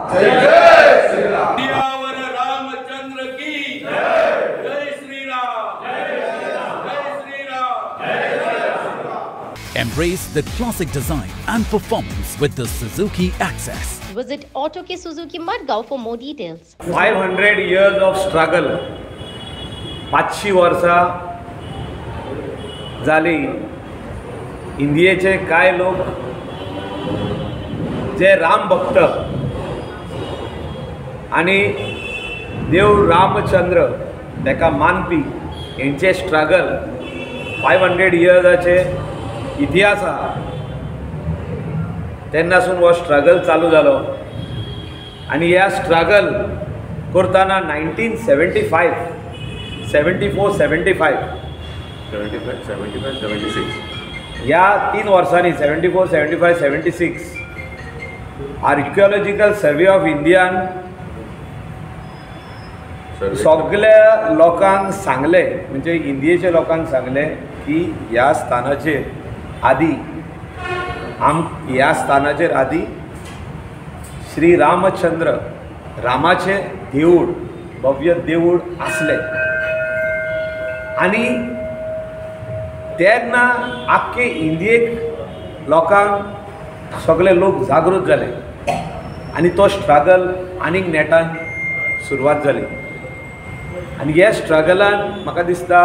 सियावर रामचंद्र की जय श्री राम, जय Shri Ram. Embrace the classic design and performance with the Suzuki Access. Visit Auto K Suzuki Madgaon for more details. 500 years of struggle. 500 वर्सां जाली. इंडियेचे कांय लोक जे राम भक्त आनी देव रामचंद्र ताका मानपी हेंचे स्ट्रगल 500 इयर्साचे इतिहास आहा. तेन्नासून हो स्ट्रगल चालू जालो आनी ह्या स्ट्रगल करतना 1975 74 75 ह्या 3 वर्सांनी 74 75 76 आर्किओलॉजिकल सर्वे ऑफ इंडियान सगळ्या लोकांक सांगले, म्हणजे इंडियेच्या लोकांक सांगले की ह्या स्थानाचेर आदी ह्या स्थानाचेर आदी श्री रामचंद्र रामाचे देवूळ भव्य देवूळ आसले. आनी तेन्ना आख्खे इंडियेक लोकांक सगळे लोक जागृत जाले आनी तो स्ट्रगल आनीक नेटान सुरवात जाली. आनी ह्या स्ट्रगलान म्हाका दिसता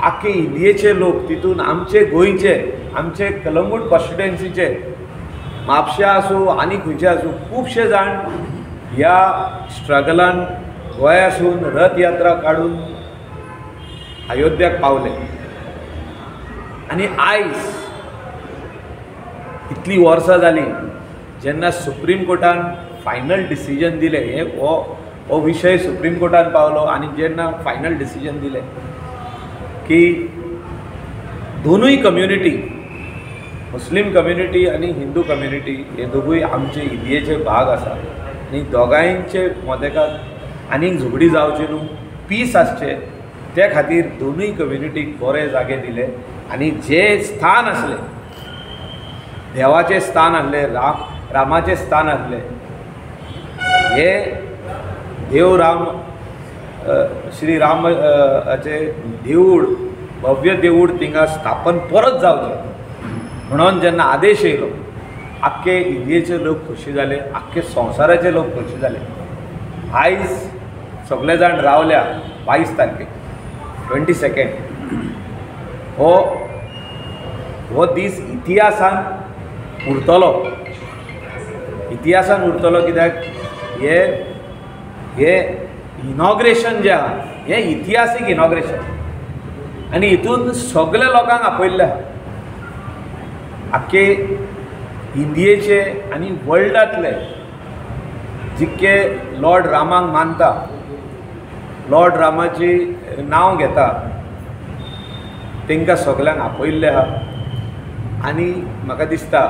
आख्खे इंडियेचे लोक तितून आमचे गोंयचे आमचे कलंगूट कॉन्स्टिट्युएन्सीचे म्हापशा आसूं आनी खंयचे आसूं खुबशे जाण ह्या स्ट्रगलान गोंयासून रथ यात्रा काडून अयोध्याक पावले. आनी आयज इतली वर्सां जालीं जेन्ना सुप्रीम कोर्टान फायनल डिसिजन दिलें, हे हो विशय सुप्रीम कोर्टान पावलो आनी जेन्ना फायनल डिसिजन दिलें की दोनूय कम्युनिटी मुस्लीम कम्युनिटी आनी हिंदू कम्युनिटी हे दोगूय आमचे इंडियेचे भाग आसा आनी दोगांयचे मदेकाक आनीक झगडी जावची न्हू, पीस आसचे ते खातीर दोनूय कम्युनिटीक बरे जागे दिले. आनी जे स्थान आसले देवाचे स्थान आसले रामाचे स्थान आसले हे देव राम श्री रामाचे देवूळ भव्य देवूळ थिंगा स्थापन परत जावचें म्हणून जेन्ना आदेश येयलो आख्खे इंडियेचे लोक खुशी जाले, आख्खे संवसाराचे लोक खुशी जाले. आयज सगळे जाण रावल्या 22 तारखेक 22 हो दीस इतिहासान उरतलो कित्याक हे इनॉग्रेशन जे आहा हे इतिहासीक इनॉग्रेशन आनी हितून सगळ्या लोकांक आपयल्ले आहा. आख्खे इंडियेचे आनी वर्ल्डांतले जितके लॉर्ड रामाक मानता, लॉर्ड रामाची नांव घेता तांकां सगळ्यांक आपयल्ले आहा. आनी म्हाका दिसता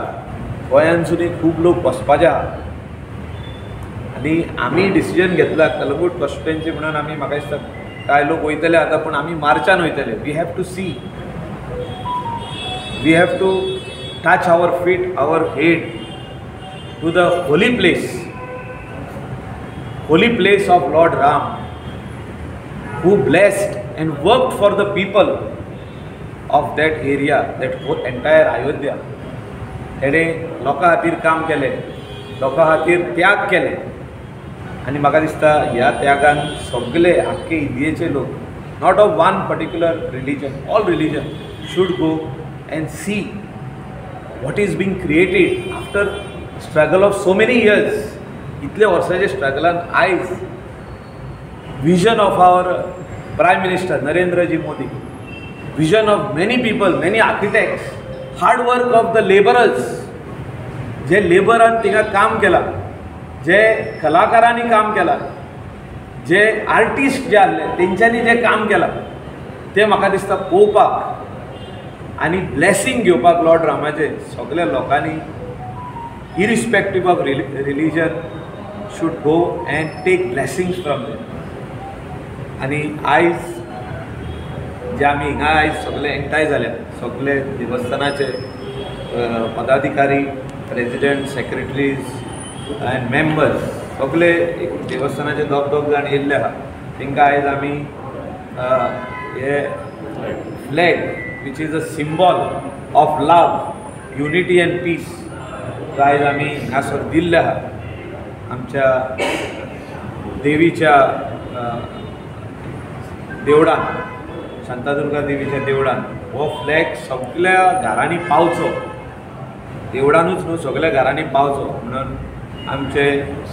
गोंयांतसूनय खूब लोक वचपाचे आहा आनी आमी डिसिजन घेतला कलंगूट कॉन्स्टिट्युएन्सी म्हणून आमी म्हाका दिसता कांय लोक वयतले आतां पूण आमी मार्चान वयतले. We have to see, we have to touch our feet our head to the holy place of lord Ram who blessed and worked for the people of that area, that whole entire Ayodhya. तेणे लोकां खातीर काम केलें, लोकां खातीर त्याग केले आनी म्हाका दिसता ह्या त्यागान सगळे आख्खे इंडियेचे लोक, not of one particular religion, all religion should go end see what is being created after struggle of so many years. इतले वर्सांचे स्ट्रगलान आयज vision of our Prime Minister Narendra Ji Modi, vision of many people, many architects, hard work of the laborers, जे लेबरान थिंगा काम केला, जे कलाकारांनी काम केला, जे आर्टिस्ट जे आसले तेंच्यांनी जे काम केला ते म्हाका दिसता पळोवपाक आनी ब्लेसिंग घेवपाक लॉर्ड रामाचे सगळ्या लोकांनी irrespective of religion should go and take blessings from them. आनी आयज जे आमी हिंगा आयज सगळे एकठांय जाल्या, सगळे देवस्थानाचे पदाधिकारी, प्रेसिडेंट, सेक्रेटरीज एंड मेंबर्स सगळे देवस्थानाचे दोग जाण येयल्ले आहा तांकां आयज आमी हे flag which is a symbol of love unity and peace तो आयज आमी हांगासर दिल्ले आहा आमच्या देवीच्या देवळान शांतादुर्गा देवीच्या देवळान हो फ्लॅग सगळ्या घरांनी पावचो देवळानूच न्हू सगळ्या घरांनी पावचो म्हणून आमचे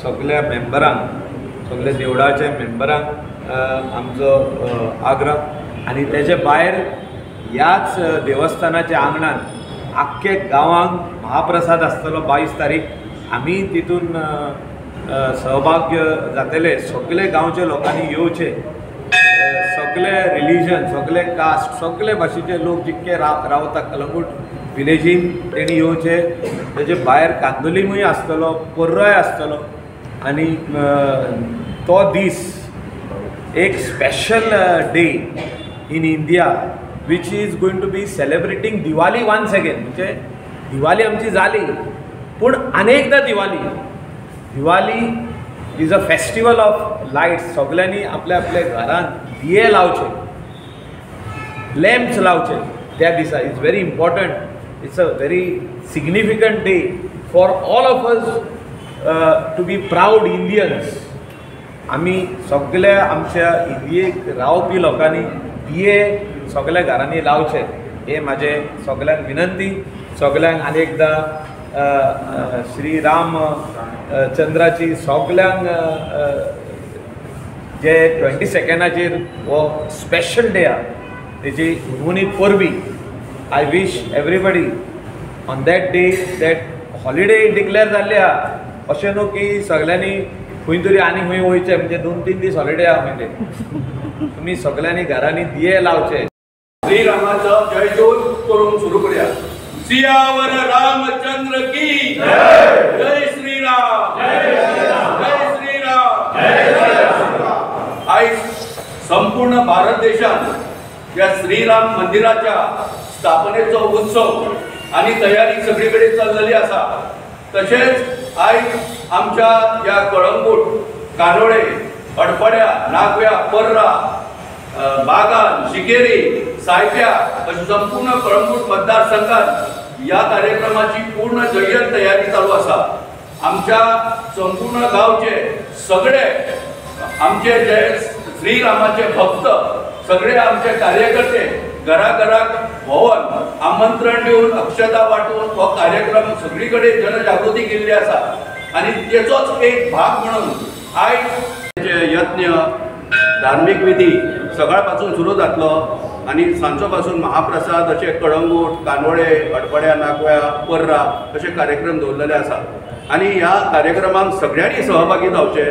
सगळ्या मेंबरांक सगळ्या देवळाच्या मेंबरांक आमचो आग्रह आनी तेचे भायर ह्याच देवस्थानाच्या आंगणान आख्खे गांवांक महाप्रसाद आसतलो 22 तारीख आमी तितून सहभाग्य जातले सगळे गांवचे लोकांनी येवचे सगळे रिलीजन सगळे कास्ट सगळे भाशेचे लोक जितके रावता कलंगूट विलेजीन तेणी येवचे तेजे भायर कांदोलीमूय आसतलो पर्रोय आसतलो आनी तो दीस एक special day in India which is going to be celebrating Diwali once again म्हणजे दिवाली आमची जाली पूण अनेकदा Diwali is a festival of lights सगळ्यांनी आपल्या आपल्या घरान दिये लावचे लॅम्प्स लावचे त्या दिसा it's very important it's a very significant day for all of us to be proud Indians आमी सगळ्या आमच्या इंडियेक रावपी लोकांनी दिये सगळ्या घरांनी लावचे हे माझे सगळ्यांक विनंती सगळ्यांक आनी एकदा श्री राम चंद्राची सगळ्यांक जे 22 हो स्पेशल डे आहा तेजी हुनहुनीत परबी I wish everybody on that day that holiday declare जाल्ली आहा अशें न्हू की सगळ्यांनी खंय तरी आनी खंय वयचें म्हणजे 2-3 दीस हॉलिडे आहा म्हणजे तुमी सगळ्यांनी घरांनी दिये लावचे श्रीरामाचा जयजोत करून सुरू करूया सियावर रामचंद्र की जय श्रीराम जय श्रीराम आज संपूर्ण भारत देशात या श्रीराम मंदिराच्या स्थापनेचा उत्सव आणि तयारी सगळीकडे चाललेली असा तसेच आज आमच्या या कळंगूट कानोळे अडपड्या नागव्या पर्रा बागान शिकेरी सायप्या अशी संपूर्ण कळंगूट मतदारसंघात या कार्यक्रमाची पूर्ण जय्यत तयारी चालू असा आमच्या संपूर्ण गावचे सगळे आमचे जे श्रीरामाचे भक्त सगळे आमचे कार्यकर्ते घराघरात भोवन आमंत्रण देऊन अक्षता वाटून हो कार्यक्रम सगळीकडे जनजागृती केल्ली असा आणि तेचोच एक भाग म्हणून आज यत्न धार्मिक विधी सकाळपासून सुरू जातलो आणि सांजोपासून महाप्रसाद असे कळंगूट कानोळे अडपड्या नागव्या पर्रा असे कार्यक्रम दवरलेले आसा आणि ह्या कार्यक्रमांक सगळ्यांनी सहभागी जावचे